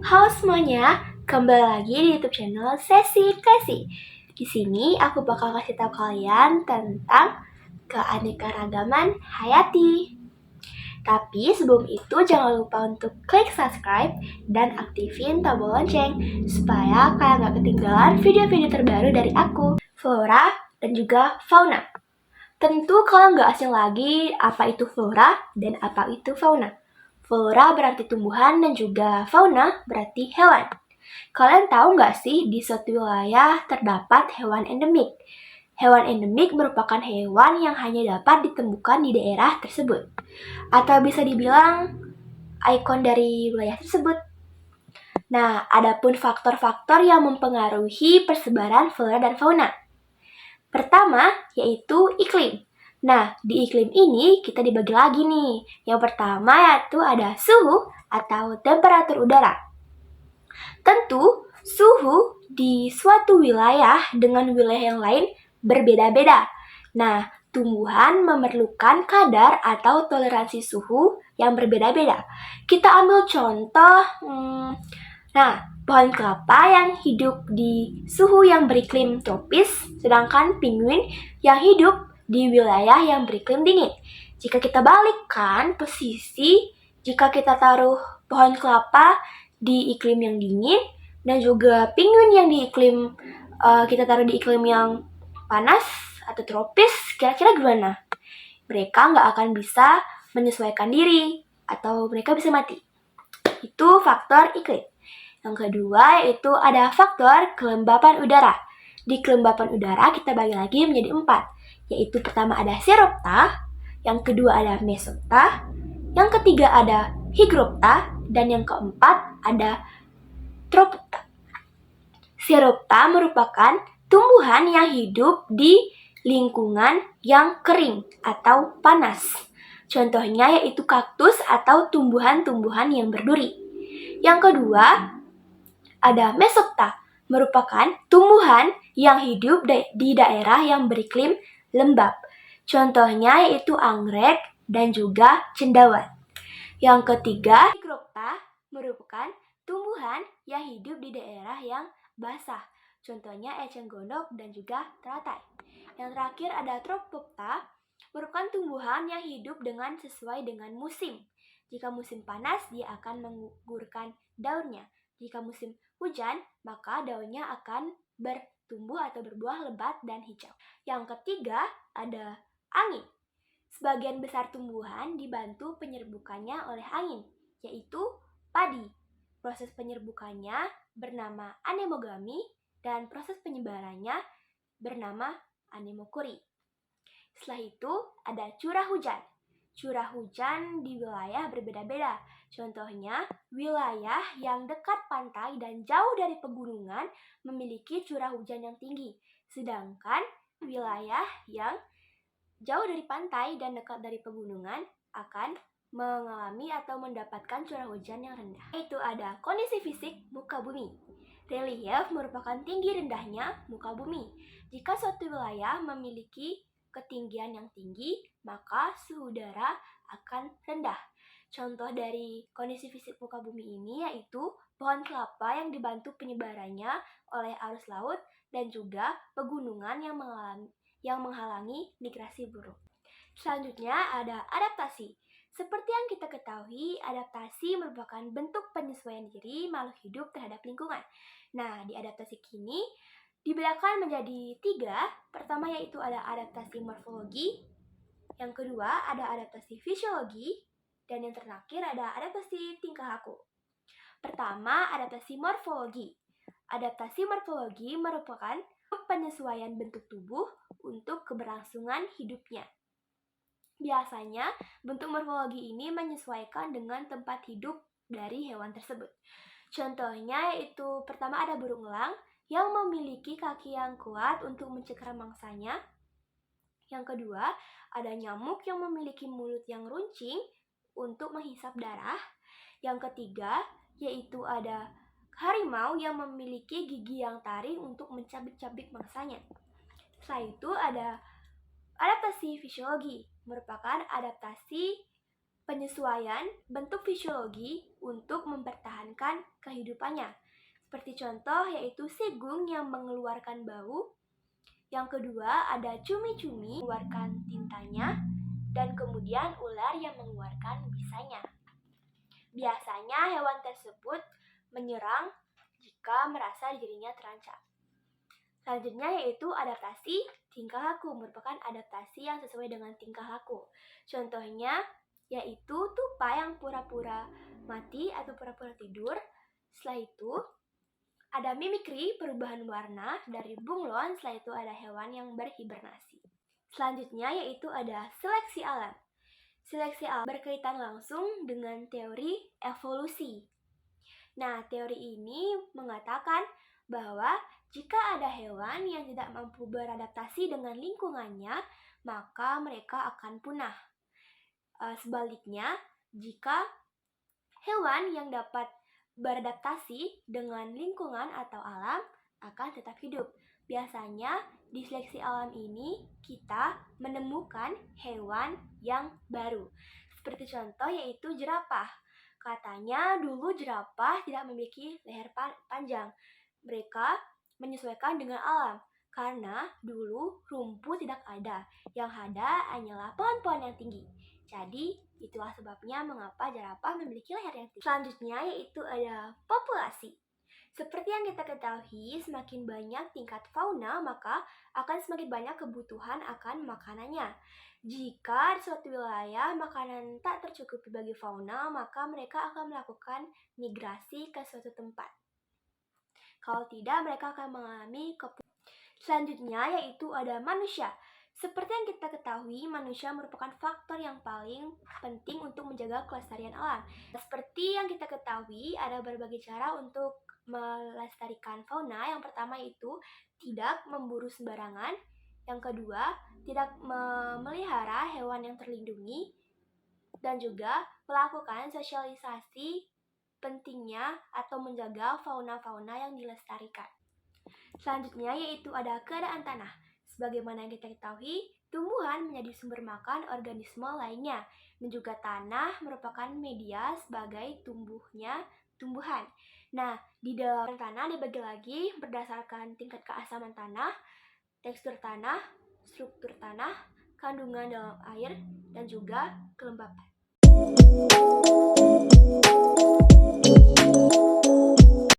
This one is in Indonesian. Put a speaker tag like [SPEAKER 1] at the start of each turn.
[SPEAKER 1] Halo semuanya, kembali lagi di YouTube channel Sesi Kasih. Di sini aku bakal kasih tahu kalian tentang keanekaragaman hayati. Tapi sebelum itu jangan lupa untuk klik subscribe dan aktifin tombol lonceng supaya kalian gak ketinggalan video-video terbaru dari aku, flora dan juga fauna. Tentu kalian gak asing lagi apa itu flora dan apa itu fauna. Flora berarti tumbuhan dan juga fauna berarti hewan. Kalian tahu nggak sih di suatu wilayah terdapat hewan endemik? Hewan endemik merupakan hewan yang hanya dapat ditemukan di daerah tersebut. Atau bisa dibilang ikon dari wilayah tersebut. Nah, adapun faktor-faktor yang mempengaruhi persebaran flora dan fauna. Pertama, yaitu iklim. Nah, di iklim ini kita dibagi lagi nih. Yang pertama yaitu ada suhu atau temperatur udara. Tentu, suhu di suatu wilayah dengan wilayah yang lain berbeda-beda. Nah, tumbuhan memerlukan kadar atau toleransi suhu yang berbeda-beda. Kita ambil contoh, pohon kelapa yang hidup di suhu yang beriklim tropis, sedangkan penguin yang hidup di wilayah yang beriklim dingin. Jika kita balikkan posisi, jika kita taruh pohon kelapa di iklim yang dingin dan juga penguin yang di iklim kita taruh di iklim yang panas atau tropis, kira-kira gimana? Mereka nggak akan bisa menyesuaikan diri atau mereka bisa mati. Itu faktor iklim. Yang kedua yaitu ada faktor kelembapan udara. Di kelembapan udara kita bagi lagi menjadi 4, yaitu pertama ada Xeropta, yang kedua ada Mesopta, yang ketiga ada Hygropta, dan yang keempat ada Tropopta. Xeropta merupakan tumbuhan yang hidup di lingkungan yang kering atau panas. Contohnya yaitu kaktus atau tumbuhan-tumbuhan yang berduri. Yang kedua, ada Mesopta, merupakan tumbuhan yang hidup di daerah yang beriklim lembab. Contohnya yaitu anggrek dan juga cendawan. Yang ketiga, Hygropta merupakan tumbuhan yang hidup di daerah yang basah. Contohnya eceng gondok dan juga teratai. Yang terakhir ada Tropopta, merupakan tumbuhan yang hidup dengan sesuai dengan musim. Jika musim panas, dia akan menggugurkan daunnya. Jika musim hujan, maka daunnya akan bertumbuh atau berbuah lebat dan hijau. Yang ketiga ada angin. Sebagian besar tumbuhan dibantu penyerbukannya oleh angin, yaitu padi. Proses penyerbukannya bernama anemogami dan proses penyebarannya bernama anemokuri. Setelah itu ada curah hujan. Curah hujan di wilayah berbeda-beda. Contohnya, wilayah yang dekat pantai dan jauh dari pegunungan memiliki curah hujan yang tinggi. Sedangkan wilayah yang jauh dari pantai dan dekat dari pegunungan akan mengalami atau mendapatkan curah hujan yang rendah. Itu ada kondisi fisik muka bumi. Relief merupakan tinggi rendahnya muka bumi. Jika suatu wilayah memiliki ketinggian yang tinggi, maka suhu udara akan rendah. Contoh dari kondisi fisik muka bumi ini yaitu pohon kelapa yang dibantu penyebarannya oleh arus laut dan juga pegunungan yang menghalangi migrasi burung. Selanjutnya ada adaptasi. Seperti yang kita ketahui, adaptasi merupakan bentuk penyesuaian diri makhluk hidup terhadap lingkungan. Nah, di adaptasi kini dibedakan menjadi 3. Pertama yaitu ada adaptasi morfologi, yang kedua ada adaptasi fisiologi, dan yang terakhir ada adaptasi tingkah laku. Pertama, adaptasi morfologi. Adaptasi morfologi merupakan penyesuaian bentuk tubuh untuk keberlangsungan hidupnya. Biasanya, bentuk morfologi ini menyesuaikan dengan tempat hidup dari hewan tersebut. Contohnya yaitu pertama ada burung elang yang memiliki kaki yang kuat untuk mencengkeram mangsanya. Yang kedua, ada nyamuk yang memiliki mulut yang runcing untuk menghisap darah. Yang ketiga, yaitu ada harimau yang memiliki gigi yang taring untuk mencabik-cabik mangsanya. Setelah itu ada adaptasi fisiologi, merupakan adaptasi penyesuaian bentuk fisiologi untuk mempertahankan kehidupannya. Seperti contoh yaitu sigung yang mengeluarkan bau. Yang kedua ada cumi-cumi mengeluarkan tintanya. Dan kemudian ular yang mengeluarkan bisanya. Biasanya hewan tersebut menyerang jika merasa dirinya terancam. Selanjutnya yaitu adaptasi tingkah laku, merupakan adaptasi yang sesuai dengan tingkah laku. Contohnya yaitu tupai yang pura-pura mati atau pura-pura tidur. Setelah itu ada mimikri, perubahan warna dari bunglon. Setelah itu ada hewan yang berhibernasi. Selanjutnya yaitu ada seleksi alam. Seleksi alam berkaitan langsung dengan teori evolusi. Nah, teori ini mengatakan bahwa jika ada hewan yang tidak mampu beradaptasi dengan lingkungannya, maka mereka akan punah. Sebaliknya, jika hewan yang dapat beradaptasi dengan lingkungan atau alam akan tetap hidup. Biasanya di seleksi alam ini kita menemukan hewan yang baru. Seperti contoh yaitu jerapah. Katanya dulu jerapah tidak memiliki leher panjang. Mereka menyesuaikan dengan alam karena dulu rumput tidak ada. Yang ada hanyalah pohon-pohon yang tinggi. Jadi itulah sebabnya mengapa jerapah memiliki leher yang tinggi. Selanjutnya yaitu ada populasi. Seperti yang kita ketahui, semakin banyak tingkat fauna, maka akan semakin banyak kebutuhan akan makanannya. Jika di suatu wilayah makanan tak tercukupi bagi fauna, maka mereka akan melakukan migrasi ke suatu tempat. Kalau tidak, mereka akan mengalami kepunahan. Selanjutnya yaitu ada manusia. Seperti yang kita ketahui, manusia merupakan faktor yang paling penting untuk menjaga kelestarian alam. Seperti yang kita ketahui, ada berbagai cara untuk melestarikan fauna. Yang pertama itu tidak memburu sembarangan. Yang kedua, tidak memelihara hewan yang terlindungi. Dan juga melakukan sosialisasi pentingnya atau menjaga fauna-fauna yang dilestarikan. Selanjutnya yaitu ada keadaan tanah. Sebagaimana yang kita ketahui, tumbuhan menjadi sumber makan organisme lainnya. Dan juga tanah merupakan media sebagai tumbuhnya tumbuhan. Nah, di dalam tanah dibagi lagi berdasarkan tingkat keasaman tanah, tekstur tanah, struktur tanah, kandungan dalam air, dan juga kelembapan.